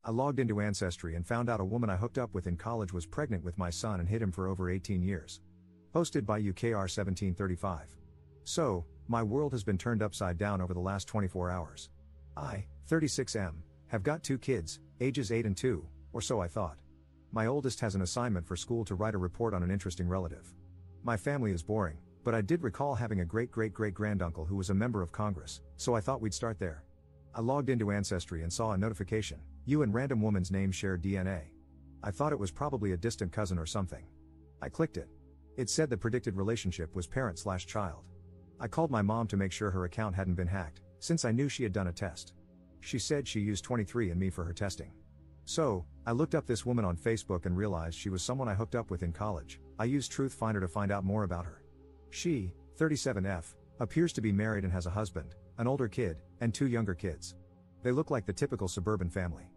I logged into Ancestry and found out a woman I hooked up with in college was pregnant with my son and hid him for over 18 years. Posted by UKR1735. So, my world has been turned upside down over the last 24 hours. I, 36M, have got 2 kids, ages 8 and 2, or so I thought. My oldest has an assignment for school to write a report on an interesting relative. My family is boring, but I did recall having a great-great-great-granduncle who was a member of Congress, so I thought we'd start there. I logged into Ancestry and saw a notification, you and random woman's name share DNA. I thought it was probably a distant cousin or something. I clicked it. It said the predicted relationship was parent/child. I called my mom to make sure her account hadn't been hacked, since I knew she had done a test. She said she used 23andMe for her testing. So, I looked up this woman on Facebook and realized she was someone I hooked up with in college. I used Truthfinder to find out more about her. She, 37F, appears to be married and has a husband, an older kid, and 2 younger kids. They look like the typical suburban family.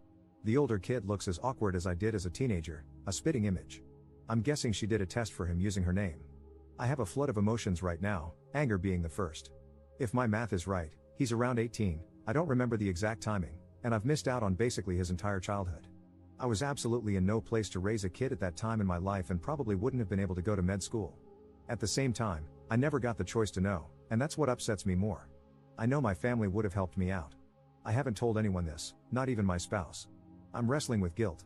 The older kid looks as awkward as I did as a teenager, a spitting image. I'm guessing she did a test for him using her name. I have a flood of emotions right now, anger being the first. If my math is right, he's around 18, I don't remember the exact timing, and I've missed out on basically his entire childhood. I was absolutely in no place to raise a kid at that time in my life and probably wouldn't have been able to go to med school. At the same time, I never got the choice to know, and that's what upsets me more. I know my family would have helped me out. I haven't told anyone this, not even my spouse. I'm wrestling with guilt.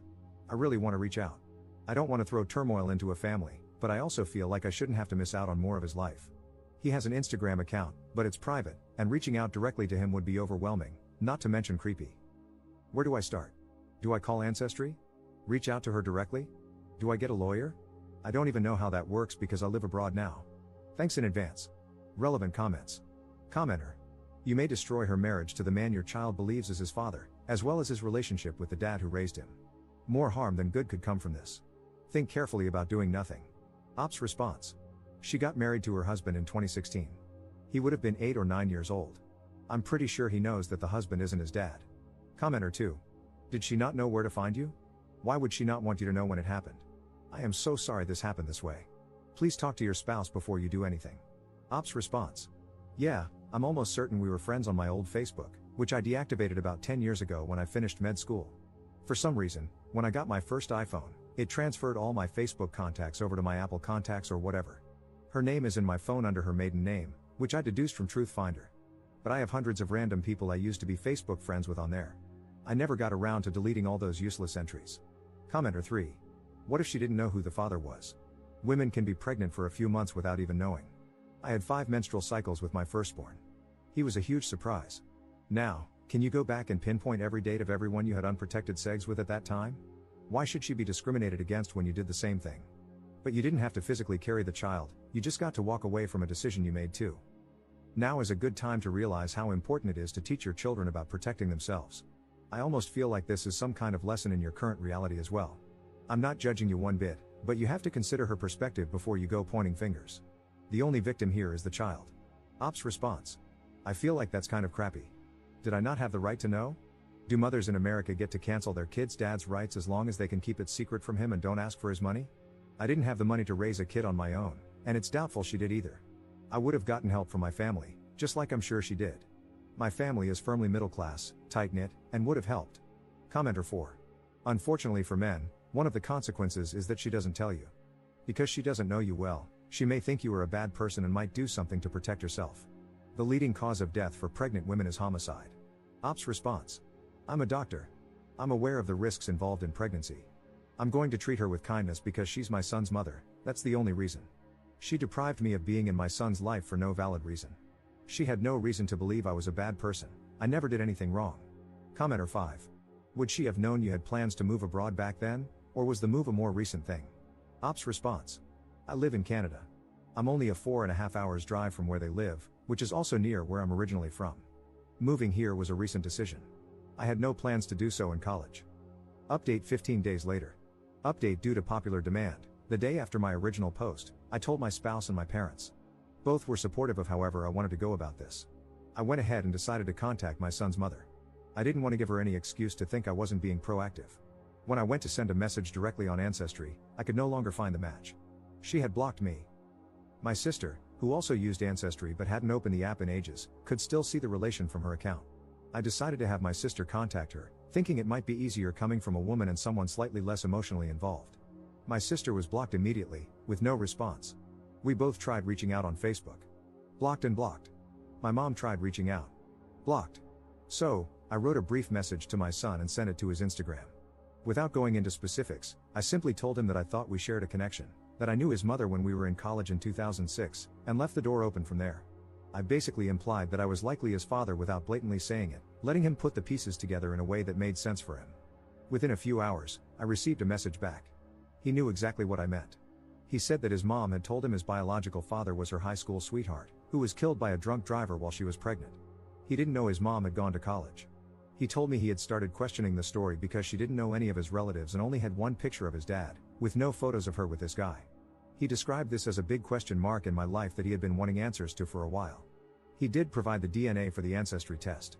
I really want to reach out. I don't want to throw turmoil into a family, but I also feel like I shouldn't have to miss out on more of his life. He has an Instagram account, but it's private, and reaching out directly to him would be overwhelming, not to mention creepy. Where do I start? Do I call Ancestry? Reach out to her directly? Do I get a lawyer? I don't even know how that works because I live abroad now. Thanks in advance. Relevant comments. Commenter. You may destroy her marriage to the man your child believes is his father, as well as his relationship with the dad who raised him. More harm than good could come from this. Think carefully about doing nothing. Ops response. She got married to her husband in 2016. He would have been 8 or 9 years old. I'm pretty sure he knows that the husband isn't his dad. Commenter 2. Did she not know where to find you? Why would she not want you to know when it happened? I am so sorry this happened this way. Please talk to your spouse before you do anything. Ops response. Yeah, I'm almost certain we were friends on my old Facebook, which I deactivated about 10 years ago when I finished med school. For some reason, when I got my first iPhone, it transferred all my Facebook contacts over to my Apple contacts or whatever. Her name is in my phone under her maiden name, which I deduced from Truthfinder. But I have hundreds of random people I used to be Facebook friends with on there. I never got around to deleting all those useless entries. Commenter 3. What if she didn't know who the father was? Women can be pregnant for a few months without even knowing. I had 5 menstrual cycles with my firstborn. He was a huge surprise. Now, can you go back and pinpoint every date of everyone you had unprotected sex with at that time? Why should she be discriminated against when you did the same thing? But you didn't have to physically carry the child, you just got to walk away from a decision you made too. Now is a good time to realize how important it is to teach your children about protecting themselves. I almost feel like this is some kind of lesson in your current reality as well. I'm not judging you one bit, but you have to consider her perspective before you go pointing fingers. The only victim here is the child. Ops response. I feel like that's kind of crappy. Did I not have the right to know? Do mothers in America get to cancel their kids' dad's rights as long as they can keep it secret from him and don't ask for his money? I didn't have the money to raise a kid on my own, and it's doubtful she did either. I would have gotten help from my family, just like I'm sure she did. My family is firmly middle class, tight-knit, and would have helped. Commenter 4. Unfortunately for men, one of the consequences is that she doesn't tell you. Because she doesn't know you well, she may think you are a bad person and might do something to protect herself. The leading cause of death for pregnant women is homicide. Ops response. I'm a doctor. I'm aware of the risks involved in pregnancy. I'm going to treat her with kindness because she's my son's mother, that's the only reason. She deprived me of being in my son's life for no valid reason. She had no reason to believe I was a bad person, I never did anything wrong. Commenter 5. Would she have known you had plans to move abroad back then, or was the move a more recent thing? Ops response. I live in Canada. I'm only a 4.5 hours drive from where they live, which is also near where I'm originally from. Moving here was a recent decision. I had no plans to do so in college. Update 15 days later. Update due to popular demand. The day after my original post, I told my spouse and my parents. Both were supportive of however I wanted to go about this. I went ahead and decided to contact my son's mother. I didn't want to give her any excuse to think I wasn't being proactive. When I went to send a message directly on Ancestry, I could no longer find the match. She had blocked me. My sister, who also used Ancestry but hadn't opened the app in ages, could still see the relation from her account. I decided to have my sister contact her, thinking it might be easier coming from a woman and someone slightly less emotionally involved. My sister was blocked immediately, with no response. We both tried reaching out on Facebook. Blocked and blocked. My mom tried reaching out. Blocked. So, I wrote a brief message to my son and sent it to his Instagram. Without going into specifics, I simply told him that I thought we shared a connection, that I knew his mother when we were in college in 2006, and left the door open from there. I basically implied that I was likely his father without blatantly saying it, letting him put the pieces together in a way that made sense for him. Within a few hours, I received a message back. He knew exactly what I meant. He said that his mom had told him his biological father was her high school sweetheart, who was killed by a drunk driver while she was pregnant. He didn't know his mom had gone to college. He told me he had started questioning the story because she didn't know any of his relatives and only had one picture of his dad, with no photos of her with this guy. He described this as a big question mark in my life that he had been wanting answers to for a while. He did provide the DNA for the Ancestry test.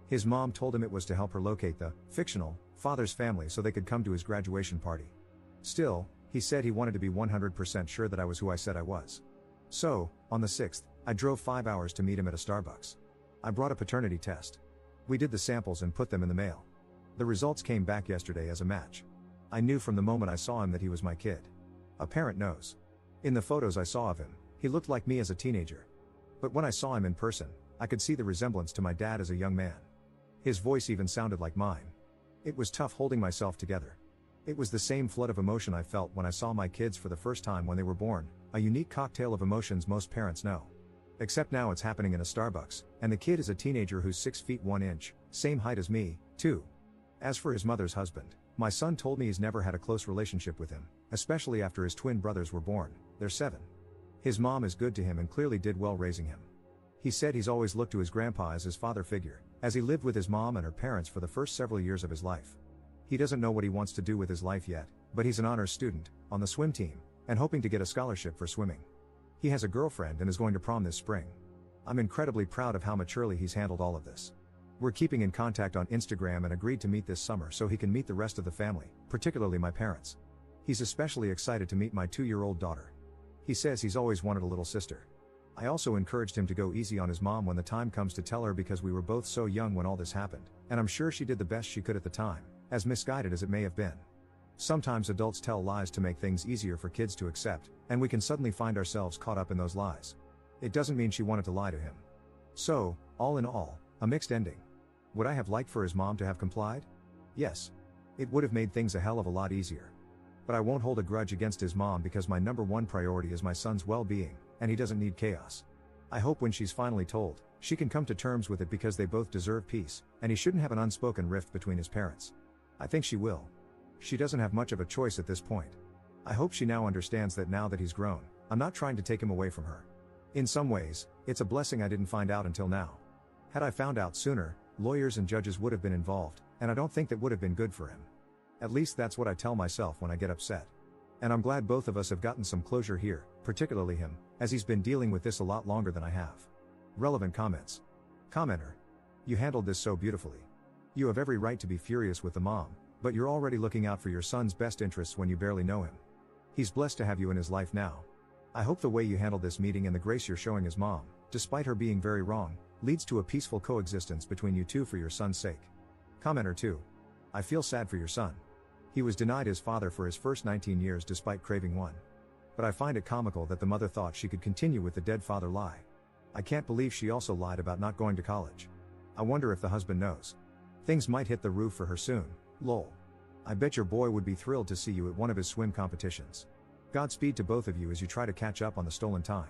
His mom told him it was to help her locate the fictional father's family so they could come to his graduation party. Still, he said he wanted to be 100% sure that I was who I said I was. So, on the 6th, I drove 5 hours to meet him at a Starbucks. I brought a paternity test. We did the samples and put them in the mail. The results came back yesterday as a match. I knew from the moment I saw him that he was my kid. A parent knows. In the photos I saw of him, he looked like me as a teenager. But when I saw him in person, I could see the resemblance to my dad as a young man. His voice even sounded like mine. It was tough holding myself together. It was the same flood of emotion I felt when I saw my kids for the first time when they were born, a unique cocktail of emotions most parents know. Except now it's happening in a Starbucks, and the kid is a teenager who's 6 feet 1 inch, same height as me, too. As for his mother's husband, my son told me he's never had a close relationship with him, especially after his twin brothers were born. They're 7. His mom is good to him and clearly did well raising him. He said he's always looked to his grandpa as his father figure, as he lived with his mom and her parents for the first several years of his life. He doesn't know what he wants to do with his life yet, but he's an honors student, on the swim team, and hoping to get a scholarship for swimming. He has a girlfriend and is going to prom this spring. I'm incredibly proud of how maturely he's handled all of this. We're keeping in contact on Instagram and agreed to meet this summer so he can meet the rest of the family, particularly my parents. He's especially excited to meet my 2-year-old daughter. He says he's always wanted a little sister. I also encouraged him to go easy on his mom when the time comes to tell her because we were both so young when all this happened, and I'm sure she did the best she could at the time, as misguided as it may have been. Sometimes adults tell lies to make things easier for kids to accept, and we can suddenly find ourselves caught up in those lies. It doesn't mean she wanted to lie to him. So, all in all, a mixed ending. Would I have liked for his mom to have complied? Yes. It would have made things a hell of a lot easier. But I won't hold a grudge against his mom because my #1 priority is my son's well-being, and he doesn't need chaos. I hope when she's finally told, she can come to terms with it because they both deserve peace, and he shouldn't have an unspoken rift between his parents. I think she will. She doesn't have much of a choice at this point. I hope she now understands that now that he's grown, I'm not trying to take him away from her. In some ways, it's a blessing I didn't find out until now. Had I found out sooner, lawyers and judges would have been involved, and I don't think that would have been good for him. At least that's what I tell myself when I get upset. And I'm glad both of us have gotten some closure here, particularly him, as he's been dealing with this a lot longer than I have. Relevant comments. Commenter. You handled this so beautifully. You have every right to be furious with the mom, but you're already looking out for your son's best interests when you barely know him. He's blessed to have you in his life now. I hope the way you handled this meeting and the grace you're showing his mom, despite her being very wrong, leads to a peaceful coexistence between you two for your son's sake. Commenter 2. I feel sad for your son. He was denied his father for his first 19 years despite craving one. But I find it comical that the mother thought she could continue with the dead father lie. I can't believe she also lied about not going to college. I wonder if the husband knows. Things might hit the roof for her soon, lol. I bet your boy would be thrilled to see you at one of his swim competitions. Godspeed to both of you as you try to catch up on the stolen time.